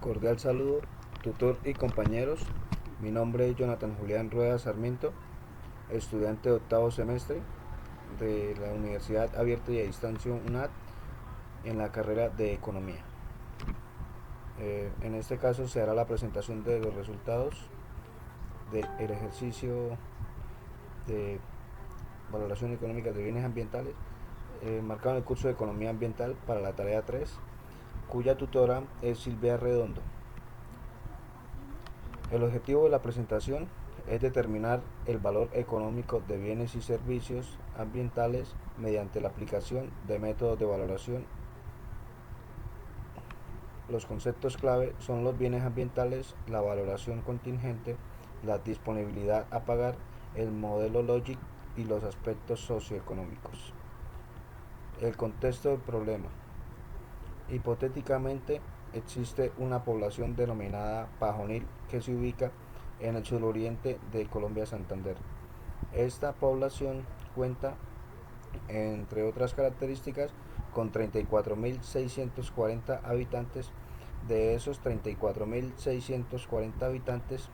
Cordial saludo, tutor y compañeros. Mi nombre es Jonathan Julián Rueda Sarmiento, estudiante de octavo semestre de la Universidad Abierta y a Distancia UNAD en la carrera de Economía. En este caso se hará la presentación de los resultados del ejercicio de valoración económica de bienes ambientales marcado en el curso de Economía Ambiental para la tarea 3, cuya tutora es Silvia Redondo. El objetivo de la presentación es determinar el valor económico de bienes y servicios ambientales mediante la aplicación de métodos de valoración. Los conceptos clave son los bienes ambientales, la valoración contingente, la disponibilidad a pagar, el modelo LOGIC y los aspectos socioeconómicos. El contexto del problema. Hipotéticamente, existe una población denominada Pajonil que se ubica en el suroriente de Colombia Santander. Esta población cuenta, entre otras características, con 34.640 habitantes. De esos 34.640 habitantes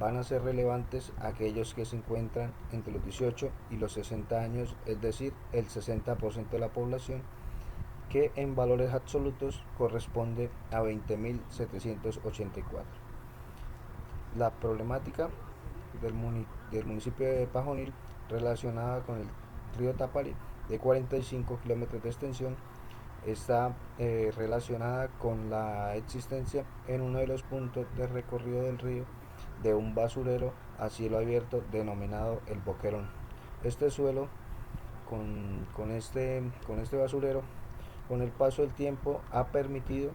van a ser relevantes aquellos que se encuentran entre los 18 y los 60 años, es decir, el 60% de la población, que en valores absolutos corresponde a 20.784. La problemática del municipio de Pajonil relacionada con el río Tapari, de 45 kilómetros de extensión, está relacionada con la existencia en uno de los puntos de recorrido del río de un basurero a cielo abierto denominado el Boquerón. Este suelo, con este basurero, con el paso del tiempo ha permitido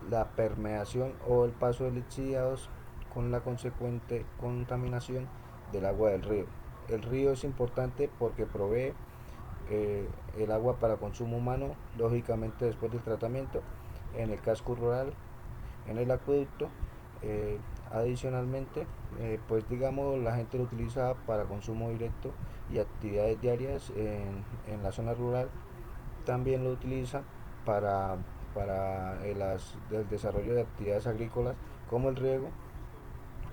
la permeación o el paso de lixiviados con la consecuente contaminación del agua del río. El río es importante porque provee el agua para consumo humano, lógicamente después del tratamiento, en el casco rural, en el acueducto. Adicionalmente, pues digamos, la gente lo utiliza para consumo directo y actividades diarias en la zona rural. También lo utiliza para, el desarrollo de actividades agrícolas como el riego.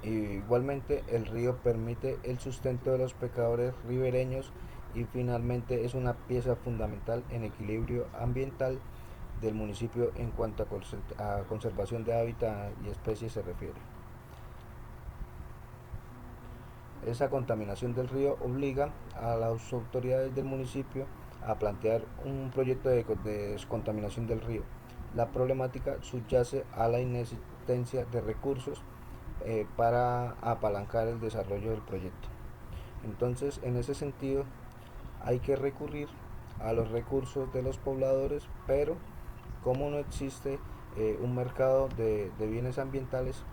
Y igualmente el río permite el sustento de los pescadores ribereños y finalmente es una pieza fundamental en equilibrio ambiental del municipio en cuanto a conservación de hábitat y especies se refiere. Esa contaminación del río obliga a las autoridades del municipio a plantear un proyecto de descontaminación del río. La problemática subyace a la inexistencia de recursos para apalancar el desarrollo del proyecto. Entonces, en ese sentido, hay que recurrir a los recursos de los pobladores, pero como no existe un mercado de bienes ambientales,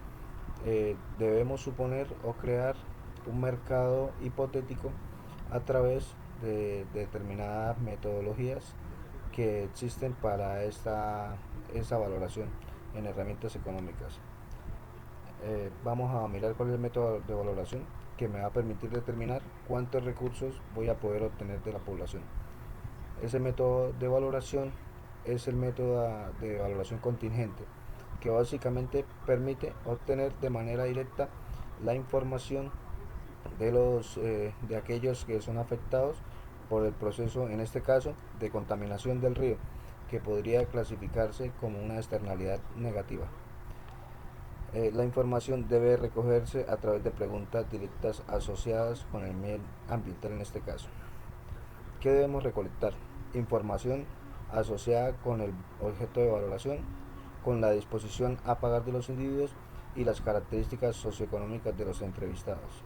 debemos suponer o crear un mercado hipotético a través de determinadas metodologías que existen para esa valoración en herramientas económicas. Vamos a mirar cuál es el método de valoración que me va a permitir determinar cuántos recursos voy a poder obtener de la población. Ese método de valoración es el método de valoración contingente, que básicamente permite obtener de manera directa la información de aquellos que son afectados por el proceso, en este caso, de contaminación del río, que podría clasificarse como una externalidad negativa. La información debe recogerse a través de preguntas directas asociadas con el medio ambiental en este caso. ¿Qué debemos recolectar? Información asociada con el objeto de valoración, con la disposición a pagar de los individuos y las características socioeconómicas de los entrevistados.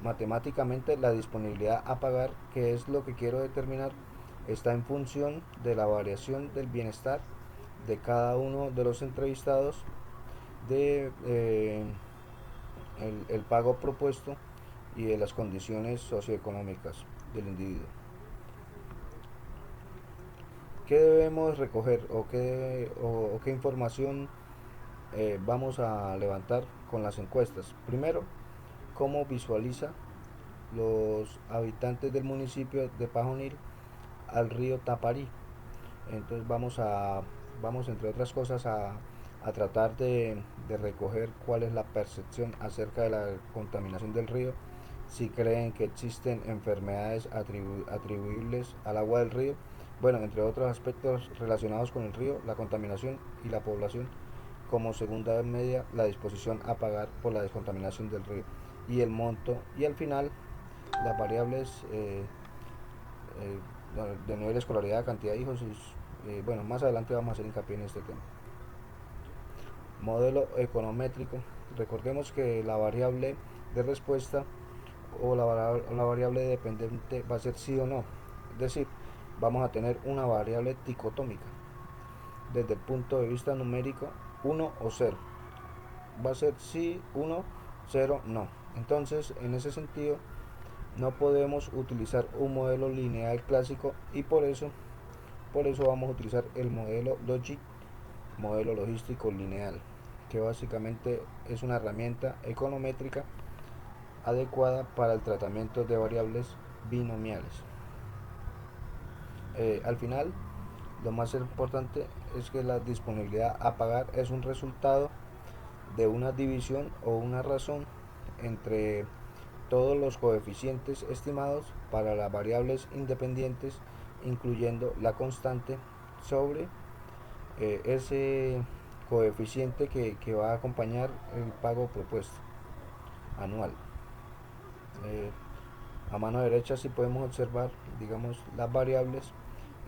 Matemáticamente, la disponibilidad a pagar, que es lo que quiero determinar, está en función de la variación del bienestar de cada uno de los entrevistados, de el pago propuesto y de las condiciones socioeconómicas del individuo. ¿Qué debemos recoger o qué información vamos a levantar con las encuestas? Primero, cómo visualiza los habitantes del municipio de Pajonil al río Taparí. Entonces vamos a vamos entre otras cosas a tratar de recoger cuál es la percepción acerca de la contaminación del río, si creen que existen enfermedades atribuibles al agua del río, bueno, entre otros aspectos relacionados con el río, la contaminación y la población. Como segunda media, la disposición a pagar por la descontaminación del río y el monto, y al final las variables eh, de nivel de escolaridad, cantidad de hijos. Bueno, más adelante vamos a hacer hincapié en este tema. Modelo econométrico. Recordemos que la variable de respuesta o la variable dependiente va a ser sí o no. Es decir, vamos a tener una variable dicotómica. Desde el punto de vista numérico, 1 o 0. Va a ser sí, 1, 0, no. Entonces, en ese sentido, no podemos utilizar un modelo lineal clásico y por eso vamos a utilizar el modelo Logic, modelo logístico lineal, que básicamente es una herramienta econométrica adecuada para el tratamiento de variables binomiales. Al final, lo más importante es que la disponibilidad a pagar es un resultado de una división o una razón entre todos los coeficientes estimados para las variables independientes, incluyendo la constante, sobre ese coeficiente que va a acompañar el pago propuesto anual. Eh, a mano derecha sí podemos observar, digamos, las variables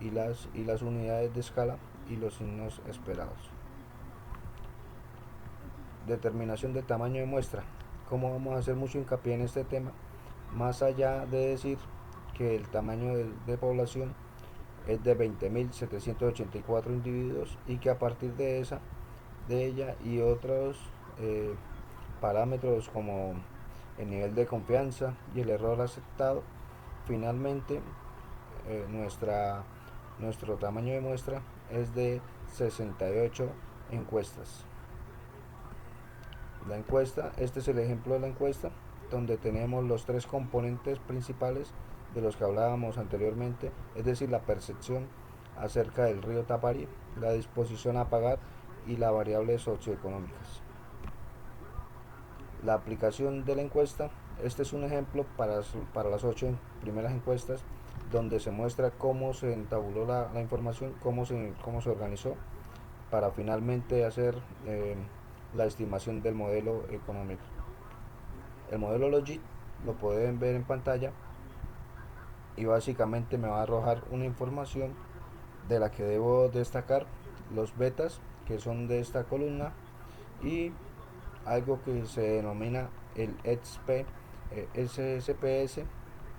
y las unidades de escala y los signos esperados. Determinación del tamaño de muestra. Como vamos a hacer mucho hincapié en este tema, más allá de decir que el tamaño de población es de 20.784 individuos y que a partir de ella y otros parámetros como el nivel de confianza y el error aceptado, finalmente nuestro tamaño de muestra es de 68 encuestas. La encuesta, este es el ejemplo de la encuesta, donde tenemos los tres componentes principales de los que hablábamos anteriormente, es decir, la percepción acerca del río Tapari, la disposición a pagar y las variables socioeconómicas. La aplicación de la encuesta, este es un ejemplo para las 8 primeras encuestas, donde se muestra cómo se entabuló la información, cómo se organizó para finalmente hacer la estimación del modelo económico. El modelo Logic lo pueden ver en pantalla y básicamente me va a arrojar una información de la que debo destacar los betas, que son de esta columna, y algo que se denomina el XP, SSPS,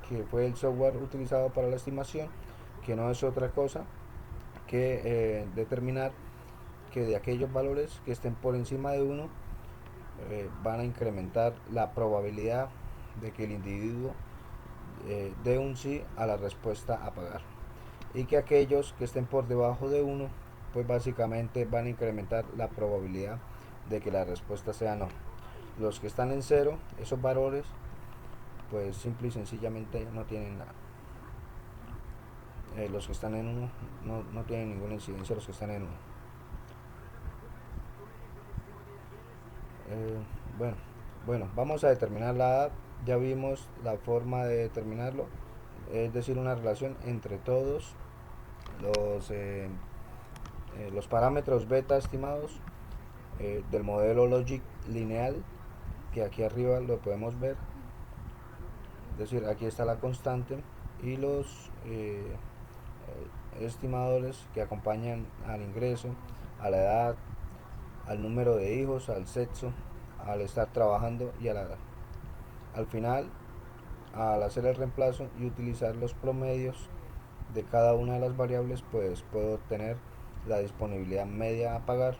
que fue el software utilizado para la estimación, que no es otra cosa que determinar que de aquellos valores que estén por encima de 1 van a incrementar la probabilidad de que el individuo dé un sí a la respuesta a pagar, y que aquellos que estén por debajo de 1 pues básicamente van a incrementar la probabilidad de que la respuesta sea no. Los que están en 0, esos valores, pues simple y sencillamente no tienen nada. Los que están en 1 no tienen ninguna incidencia, los que están en 1. Eh, bueno, vamos a determinar la edad. Ya vimos la forma de determinarlo, es decir, una relación entre todos los, eh, los parámetros beta estimados del modelo Logic lineal, que aquí arriba lo podemos ver. Es decir, aquí está la constante y los estimadores que acompañan al ingreso, a la edad, al número de hijos, al sexo, al estar trabajando y a la edad. Al final, al hacer el reemplazo y utilizar los promedios de cada una de las variables, pues puedo obtener la disponibilidad media a pagar,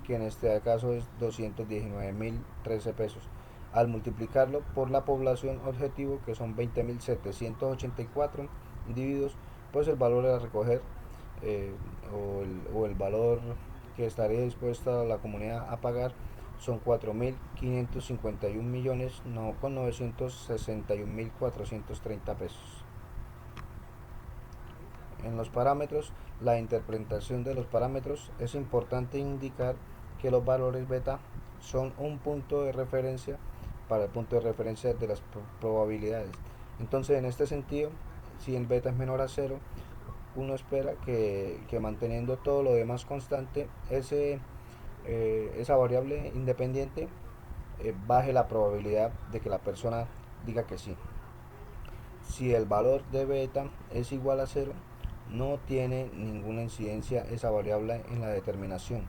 que en este caso es 219.013 pesos. Al multiplicarlo por la población objetivo, que son 20.784 individuos, pues el valor a recoger eh, o el valor que estaría dispuesta la comunidad a pagar son 4.551 millones no, con 961.430 pesos. En los parámetros, la interpretación de los parámetros, es importante indicar que los valores beta son un punto de referencia para el punto de referencia de las probabilidades. Entonces, en este sentido, si el beta es menor a cero, uno espera que manteniendo todo lo demás constante, esa variable independiente baje la probabilidad de que la persona diga que sí. Si el valor de beta es igual a cero, no tiene ninguna incidencia esa variable en la determinación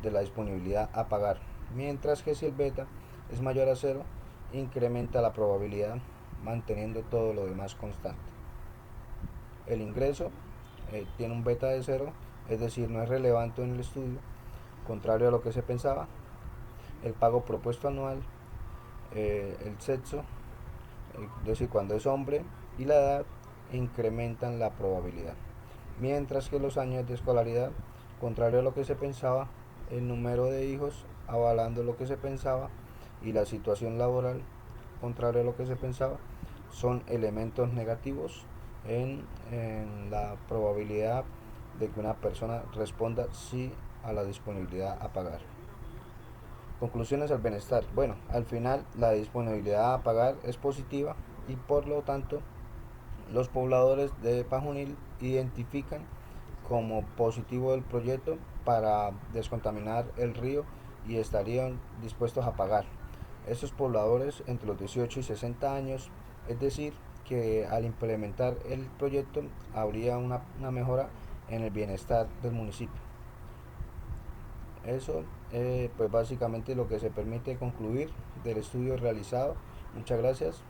de la disponibilidad a pagar, mientras que si el beta es mayor a cero, incrementa la probabilidad manteniendo todo lo demás constante. El ingreso tiene un beta de cero, es decir, no es relevante en el estudio, contrario a lo que se pensaba. El pago propuesto anual, el sexo, es decir, cuando es hombre, y la edad incrementan la probabilidad. Mientras que los años de escolaridad, contrario a lo que se pensaba, el número de hijos, avalando lo que se pensaba, y la situación laboral, contrario a lo que se pensaba, son elementos negativos en la probabilidad de que una persona responda sí a la disponibilidad a pagar. Conclusiones al bienestar. Bueno, al final la disponibilidad a pagar es positiva y por lo tanto los pobladores de Pajunil identifican como positivo el proyecto para descontaminar el río y estarían dispuestos a pagar. Esos pobladores entre los 18 y 60 años, es decir, que al implementar el proyecto habría una mejora en el bienestar del municipio. Eso, pues básicamente lo que se permite concluir del estudio realizado. Muchas gracias.